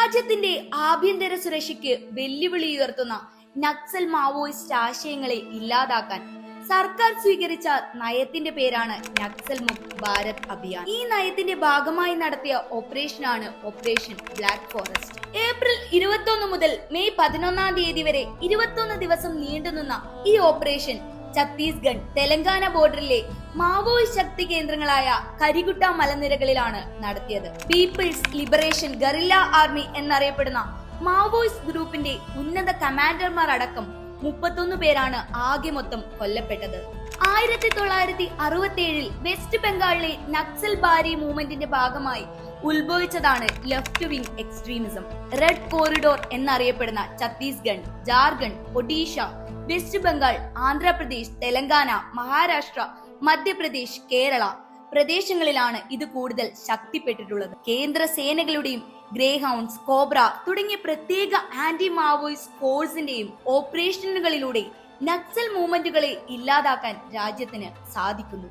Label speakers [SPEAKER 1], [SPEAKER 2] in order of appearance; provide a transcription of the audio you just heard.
[SPEAKER 1] രാജ്യത്തിന്റെ ആഭ്യന്തര സുരക്ഷയ്ക്ക് വെല്ലുവിളി ഉയർത്തുന്ന നക്സൽ മാവോയിസ്റ്റ് ആശയങ്ങളെ ഇല്ലാതാക്കാൻ സർക്കാർ സ്വീകരിച്ച നയത്തിന്റെ പേരാണ് നക്സൽ മുക്ത് ഭാരത് അഭിയാൻ. ഈ നയത്തിന്റെ ഭാഗമായി നടത്തിയ ഓപ്പറേഷനാണ് ഓപ്പറേഷൻ ബ്ലാക്ക് ഫോറസ്റ്റ്. ഏപ്രിൽ 21 മുതൽ മെയ് 11 വരെ 21 ദിവസം നീണ്ടുനിന്ന ഈ ഓപ്പറേഷൻ ഛത്തീസ്ഗഡ് തെലങ്കാന ബോർഡറിലെ മാവോയിസ്റ്റ് ശക്തി കേന്ദ്രങ്ങളായ കരികുട്ട മലനിരകളിലാണ് നടത്തിയത്. പീപ്പിൾസ് ലിബറേഷൻ ഗറില്ല ആർമി എന്നറിയപ്പെടുന്ന മാവോയിസ്റ്റ് ഗ്രൂപ്പിന്റെ ഉന്നത കമാൻഡർമാർ അടക്കം 31 പേരാണ് ആകെ മൊത്തം കൊല്ലപ്പെട്ടത്. 1967 വെസ്റ്റ് ബംഗാളിലെ നക്സൽ ബാരി മൂവ്മെന്റിന്റെ ഭാഗമായി ഉത്ഭവിച്ചതാണ് left wing extremism. Red corridor എന്നറിയപ്പെടുന്ന ഛത്തീസ്ഗഡ്, ജാർഖണ്ഡ്, ഒഡീഷ, വെസ്റ്റ് ബംഗാൾ, ആന്ധ്രാപ്രദേശ്, തെലങ്കാന, മഹാരാഷ്ട്ര, മധ്യപ്രദേശ്, കേരള പ്രദേശങ്ങളിലാണ് ഇത് കൂടുതൽ ശക്തിപ്പെട്ടിട്ടുള്ളത്. കേന്ദ്ര സേനകളുടെയും ഗ്രേഹൗണ്ട്സ്, കോബ്ര തുടങ്ങിയ പ്രത്യേക ആന്റി മാവോയിസ്റ്റ് ഫോഴ്സിന്റെയും ഓപ്പറേഷനുകളിലൂടെ നക്സൽ മൂവ്മെന്റുകളെ ഇല്ലാതാക്കാൻ രാജ്യത്തിന് സാധിക്കുന്നു.